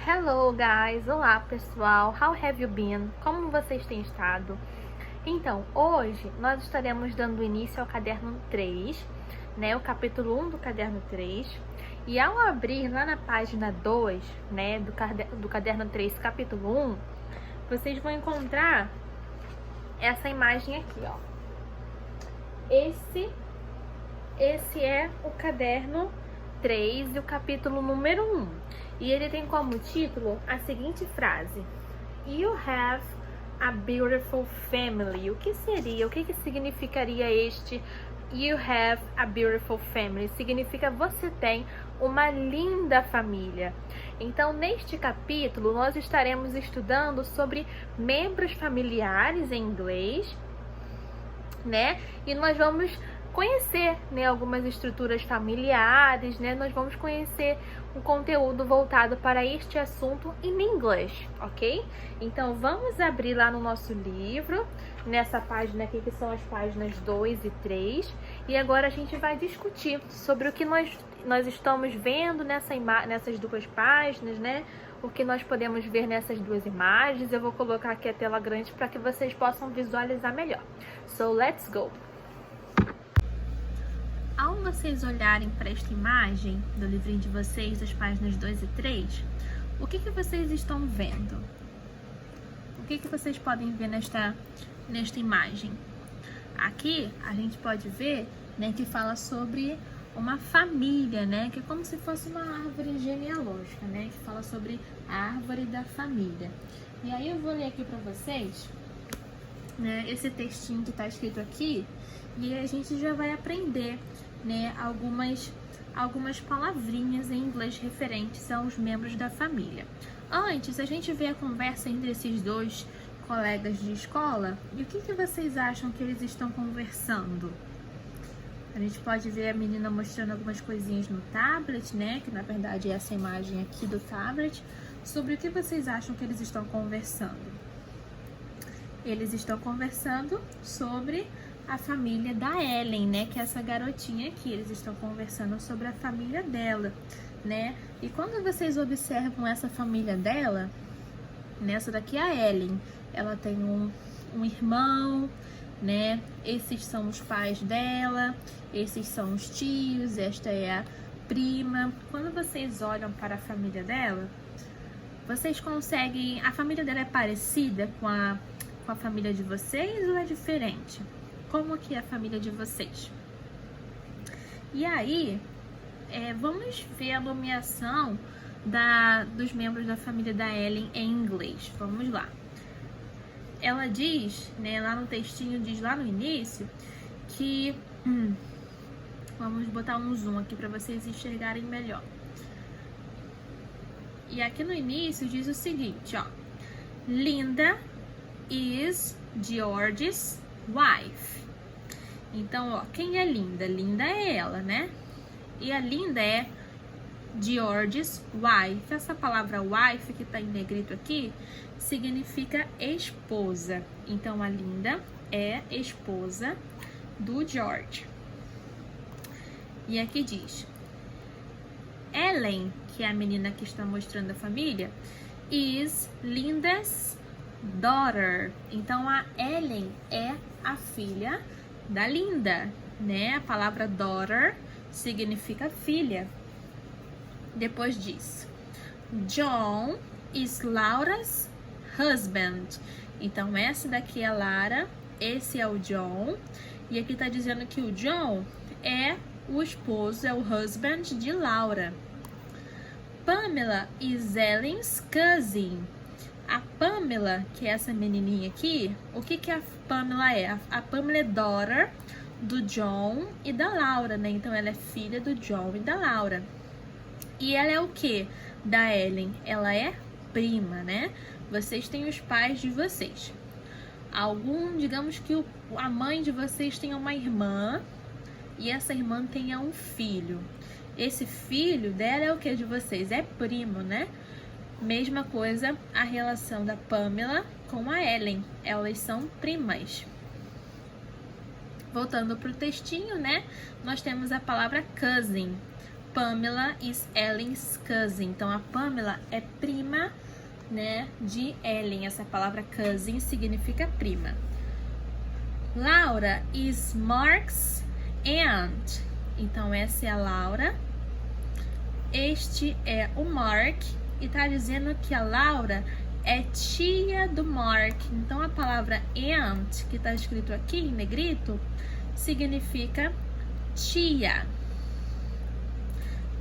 Hello guys, olá pessoal, how have you been? Como vocês têm estado? Então, hoje nós estaremos dando início ao caderno 3, né, o capítulo 1 do caderno 3. E ao abrir lá na página 2, né, do caderno 3, capítulo 1, vocês vão encontrar essa imagem aqui, ó. Esse é o caderno 3 e o capítulo número 1. E ele tem como título a seguinte frase: You have a beautiful family. O que significaria este You have a beautiful family? Significa você tem uma linda família. Então, neste capítulo, nós estaremos estudando sobre membros familiares em inglês, né? E nós vamos conhecer, né, algumas estruturas familiares, né? Nós vamos conhecer um conteúdo voltado para este assunto em inglês, ok? Então, vamos abrir lá no nosso livro, nessa página aqui, que são as páginas 2 e 3. E agora a gente vai discutir sobre o que nós estamos vendo nessas duas páginas, né? O que nós podemos ver nessas duas imagens. Eu vou colocar aqui a tela grande para que vocês possam visualizar melhor. So, let's go! Ao vocês olharem para esta imagem do livrinho de vocês, das páginas 2 e 3, o que vocês estão vendo? O que vocês podem ver nesta imagem? Aqui a gente pode ver, né, que fala sobre uma família, né, que é como se fosse uma árvore genealógica, né, que fala sobre a árvore da família. E aí eu vou ler aqui para vocês, né, esse textinho que está escrito aqui, e a gente já vai aprender, né, algumas palavrinhas em inglês referentes aos membros da família. Antes, a gente vê a conversa entre esses dois colegas de escola. E o que vocês acham que eles estão conversando? A gente pode ver a menina mostrando algumas coisinhas no tablet, né, que na verdade é essa imagem aqui do tablet. Sobre o que vocês acham que eles estão conversando? Eles estão conversando sobre a família da Ellen, né, que é essa garotinha aqui. Eles estão conversando sobre a família dela, né? E quando vocês observam essa família dela, nessa daqui é a Ellen, ela tem um irmão, né? Esses são os pais dela, esses são os tios, esta é a prima. Quando vocês olham para a família dela, vocês conseguem... A família dela é parecida com a família de vocês ou é diferente? Como que é a família de vocês? E aí, vamos ver a nomeação dos membros da família da Ellen em inglês. Vamos lá. Ela diz, né, lá no textinho, diz lá no início, que... vamos botar um zoom aqui para vocês enxergarem melhor. E aqui no início diz o seguinte, ó. Linda is George's wife. Então, ó, quem é Linda? Linda é ela, né? E a Linda é George's wife. Essa palavra wife que tá em negrito aqui significa esposa. Então, a Linda é esposa do George. E aqui diz: Ellen, que é a menina que está mostrando a família, is Linda's daughter. Então, a Ellen é a filha da Linda, né? A palavra daughter significa filha. Depois diz: John is Laura's husband. Então, essa daqui é a Lara, esse é o John. E aqui tá dizendo que o John é o esposo, é o husband de Laura. Pamela is Ellen's cousin. A Pamela, que é essa menininha aqui, o que a Pamela é? A Pamela é daughter do John e da Laura, né? Então, ela é filha do John e da Laura. E ela é o que da Ellen? Ela é prima, né? Vocês têm os pais de vocês. Digamos que a mãe de vocês tenha uma irmã e essa irmã tenha um filho. Esse filho dela é o que de vocês? É primo, né? Mesma coisa a relação da Pamela com a Ellen. Elas são primas. Voltando para o textinho, né? Nós temos a palavra cousin. Pamela is Ellen's cousin. Então, a Pamela é prima, né, de Ellen. Essa palavra cousin significa prima. Laura is Mark's aunt. Então, essa é a Laura. Este é o Mark. E tá dizendo que a Laura é tia do Mark. Então, a palavra aunt, que tá escrito aqui em negrito, significa tia.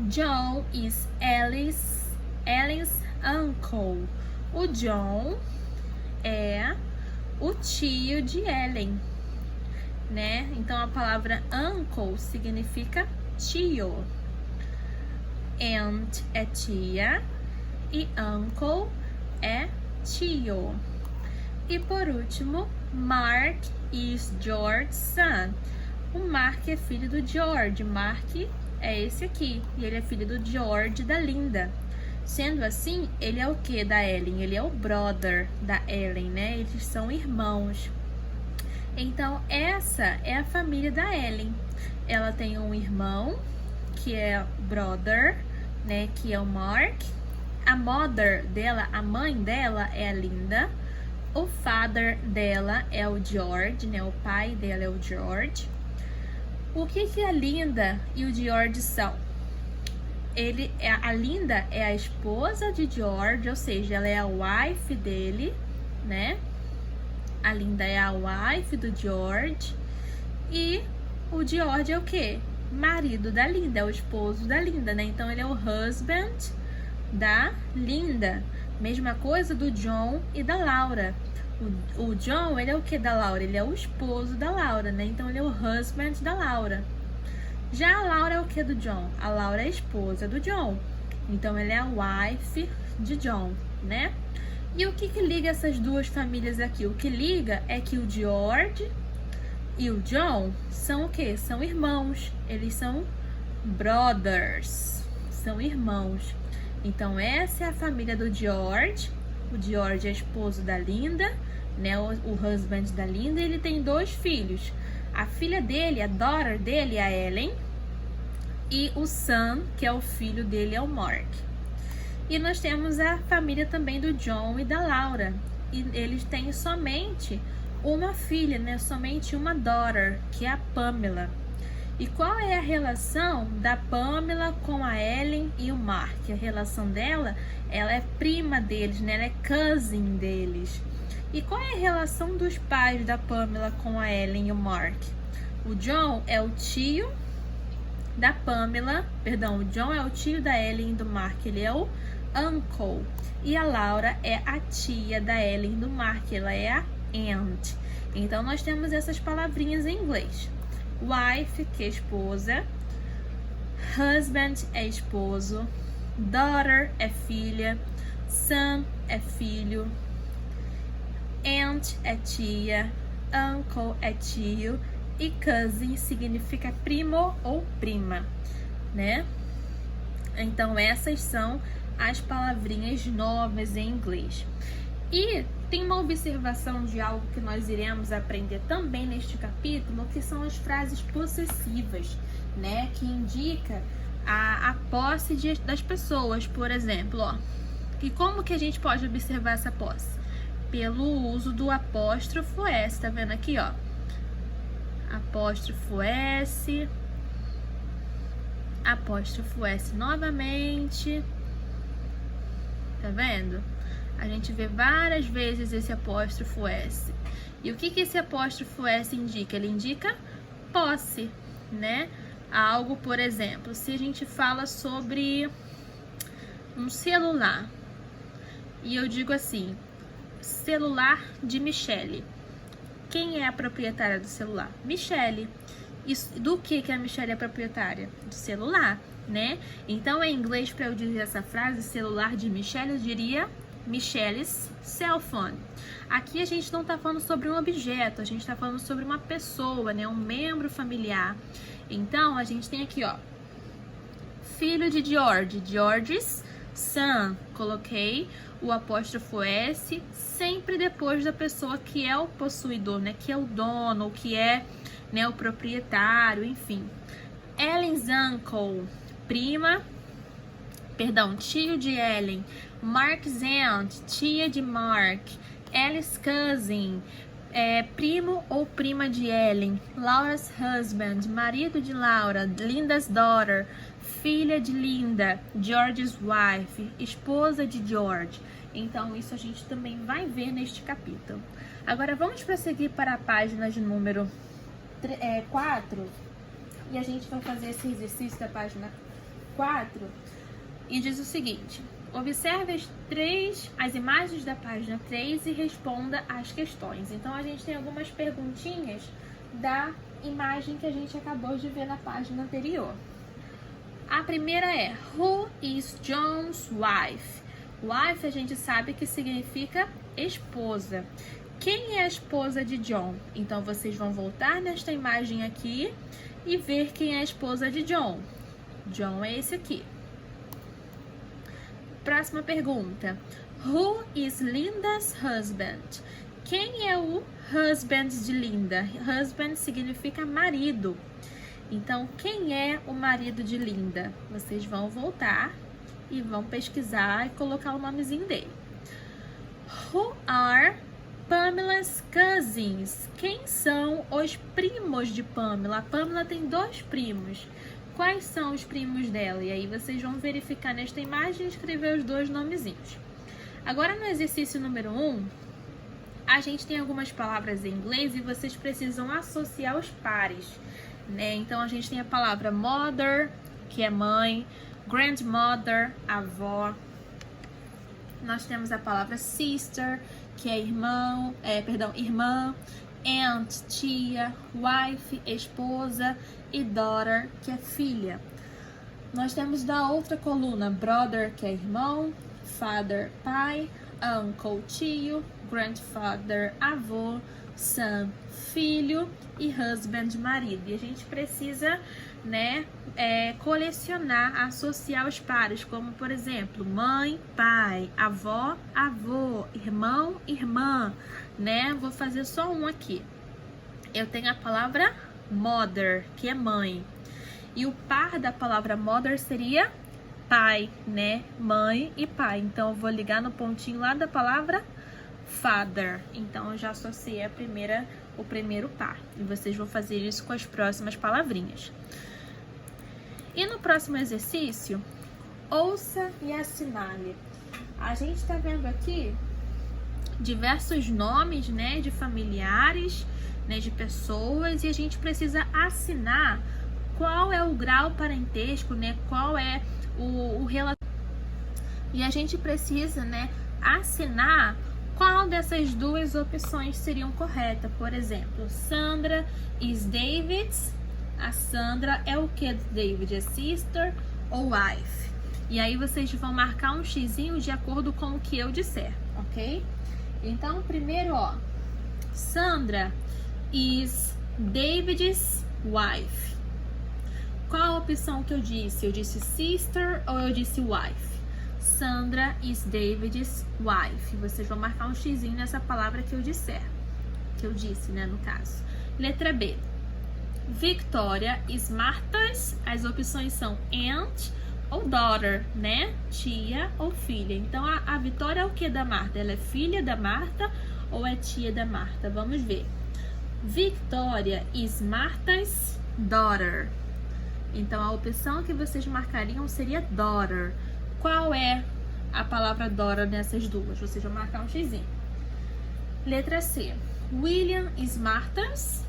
John is Ellen's uncle. O John é o tio de Ellen, né? Então, a palavra uncle significa tio. Aunt é tia e uncle é tio. E por último, Mark is George's son. O Mark é filho do George. Mark é esse aqui. E ele é filho do George da Linda. Sendo assim, ele é o que da Ellen? Ele é o brother da Ellen, né? Eles são irmãos. Então, essa é a família da Ellen. Ela tem um irmão, que é brother, né? Que é o Mark. A mother dela, a mãe dela é a Linda. O father dela é o George, né? O pai dela é o George. O que a Linda e o George são? A Linda é a esposa de George, ou seja, ela é a wife dele, né? A Linda é a wife do George. E o George é o quê? Marido da Linda, é o esposo da Linda, né? Então, ele é o husband da Linda. Mesma coisa do John e da Laura. O John, ele é o que da Laura? Ele é o esposo da Laura, né? Então, ele é o husband da Laura. Já a Laura é o que do John? A Laura é a esposa do John. Então, ele é a wife de John, né? E o que liga essas duas famílias aqui? O que liga é que o George e o John são o quê? São irmãos. Eles são brothers. São irmãos. Então, essa é a família do George. O George é esposo da Linda, né? O husband da Linda. E ele tem 2 filhos. A filha dele, a daughter dele, é a Ellen. E o son, que é o filho dele, é o Mark. E nós temos a família também do John e da Laura. E eles têm somente uma filha, né? Somente uma daughter, que é a Pamela. E qual é a relação da Pamela com a Ellen e o Mark? A relação dela, ela é prima deles, né? Ela é cousin deles. E qual é a relação dos pais da Pamela com a Ellen e o Mark? O John é o tio da Pamela, perdão, o John é o tio da Ellen e do Mark, ele é o uncle. E a Laura é a tia da Ellen e do Mark, ela é a aunt. Então, nós temos essas palavrinhas em inglês. Wife, que é esposa. Husband é esposo. Daughter é filha. Son é filho. Aunt é tia. Uncle é tio. E cousin significa primo ou prima, né? Então, essas são as palavrinhas novas em inglês. E tem uma observação de algo que nós iremos aprender também neste capítulo, que são as frases possessivas, né? Que indica a posse das pessoas, por exemplo, ó. E como que a gente pode observar essa posse? Pelo uso do apóstrofo S, tá vendo aqui, ó? Apóstrofo S novamente, tá vendo? A gente vê várias vezes esse apóstrofo S. E o que esse apóstrofo S indica? Ele indica posse, né? Algo, por exemplo, se a gente fala sobre um celular, e eu digo assim, celular de Michele. Quem é a proprietária do celular? Michele. Do que a Michele é proprietária? Do celular, né? Então, em inglês, para eu dizer essa frase, celular de Michele, eu diria Michele's cell phone. Aqui a gente não está falando sobre um objeto, a gente está falando sobre uma pessoa, né? Um membro familiar. Então, a gente tem aqui, ó, filho de George, George's son. Coloquei o apóstrofo S sempre depois da pessoa que é o possuidor, né? Que é o dono, que é, né, o proprietário, enfim. Ellen's uncle, tio de Ellen, Mark's aunt, tia de Mark, Ellie's cousin, primo ou prima de Ellen, Laura's husband, marido de Laura, Linda's daughter, filha de Linda, George's wife, esposa de George. Então, isso a gente também vai ver neste capítulo. Agora, vamos prosseguir para a página de número 4. E a gente vai fazer esse exercício da página 4. E diz o seguinte: observe as imagens da página 3 e responda às questões. Então, a gente tem algumas perguntinhas da imagem que a gente acabou de ver na página anterior. A primeira é: Who is John's wife? Wife a gente sabe que significa esposa. Quem é a esposa de John? Então, vocês vão voltar nesta imagem aqui e ver quem é a esposa de John. John é esse aqui. Próxima pergunta. Who is Linda's husband? Quem é o husband de Linda? Husband significa marido. Então, quem é o marido de Linda? Vocês vão voltar e vão pesquisar e colocar o nomezinho dele. Who are Pamela's cousins? Quem são os primos de Pamela? A Pamela tem 2 primos. Quais são os primos dela? E aí vocês vão verificar nesta imagem e escrever os 2 nomezinhos. Agora, no exercício número 1, a gente tem algumas palavras em inglês e vocês precisam associar os pares, né? Então, a gente tem a palavra mother, que é mãe, grandmother, avó. Nós temos a palavra sister, que é irmã, aunt, tia, wife, esposa, e daughter, que é filha. Nós temos da outra coluna brother, que é irmão, father, pai, uncle, tio, grandfather, avô, son, filho e husband, marido. E a gente precisa, né, colecionar, associar os pares, como por exemplo, mãe, pai, avó, avô, irmão, irmã, né? Vou fazer só um aqui. Eu tenho a palavra mother, que é mãe. E o par da palavra mother seria pai, né? Mãe e pai. Então, eu vou ligar no pontinho lá da palavra father. Então, eu já associei o primeiro par. E vocês vão fazer isso com as próximas palavrinhas. E no próximo exercício, ouça e assinale. A gente está vendo aqui diversos nomes, né, de familiares, né, de pessoas, e a gente precisa assinar qual é o grau parentesco, né, qual é o relacionamento. E a gente precisa, né, assinar qual dessas 2 opções seriam corretas. Por exemplo, Sandra is David's. A Sandra é o que de David? É sister ou wife? E aí vocês vão marcar um xizinho de acordo com o que eu disser, ok? Então, primeiro, ó, Sandra is David's wife. Qual a opção que eu disse? Eu disse sister ou eu disse wife? Sandra is David's wife. Vocês vão marcar um xizinho nessa palavra que eu disser. Que eu disse, né, no caso. Letra B. Victoria is Martha's. As opções são aunt ou daughter, né? Tia ou filha. Então, a Vitória é o que da Marta? Ela é filha da Marta ou é tia da Marta? Vamos ver. Victoria is Martha's daughter. Então, a opção que vocês marcariam seria daughter. Qual é a palavra daughter nessas duas? Vocês vão marcar um xizinho. Letra C. William is Martha's.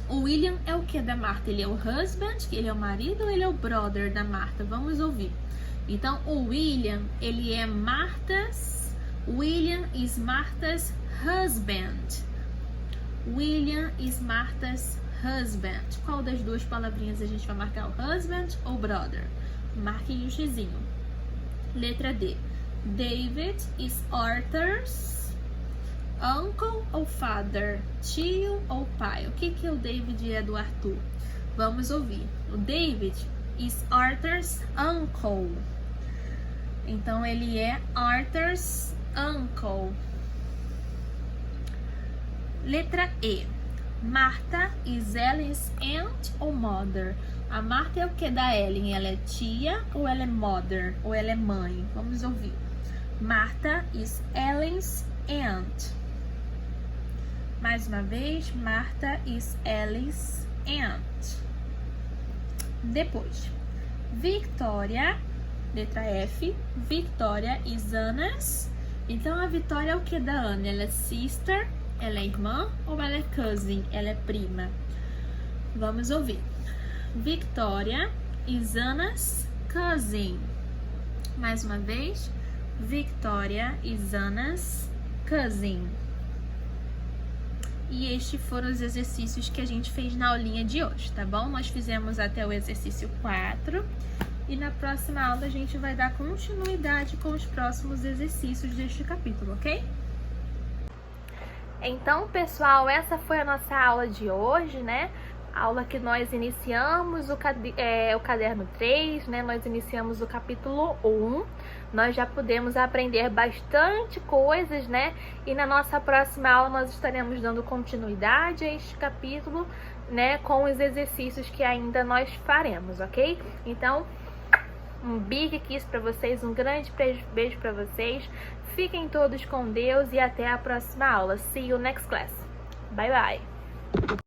O William é o que da Marta? Ele é o husband, ele é o marido, ou ele é o brother da Marta? Vamos ouvir. Então, o William, ele é Martha's. William is Martha's husband. William is Martha's husband. Qual das 2 palavrinhas a gente vai marcar? O husband ou brother? Marquem o xizinho. Letra D. David is Arthur's uncle ou father? Tio ou pai? O que o David é do Arthur? Vamos ouvir. O David is Arthur's uncle. Então, ele é Arthur's uncle. Letra E. Martha is Ellen's aunt ou mother? A Marta é o que da Ellen? Ela é tia ou ela é mother? Ou ela é mãe? Vamos ouvir. Marta is Ellen's aunt. Mais uma vez, Marta is Ellie's aunt. Depois, Victoria, letra F. Victoria is Anna's. Então, a Vitória é o que da Ana? Ela é sister, ela é irmã ou ela é cousin? Ela é prima? Vamos ouvir. Victoria is Anna's cousin. Mais uma vez, Victoria is Anna's cousin. E estes foram os exercícios que a gente fez na aulinha de hoje, tá bom? Nós fizemos até o exercício 4 e na próxima aula a gente vai dar continuidade com os próximos exercícios deste capítulo, ok? Então, pessoal, essa foi a nossa aula de hoje, né? Aula que nós iniciamos o caderno 3, né? Nós iniciamos o capítulo 1. Nós já pudemos aprender bastante coisas, né? E na nossa próxima aula nós estaremos dando continuidade a este capítulo, né? Com os exercícios que ainda nós faremos, ok? Então, um big kiss para vocês, um grande beijo para vocês. Fiquem todos com Deus e até a próxima aula. See you next class. Bye, bye!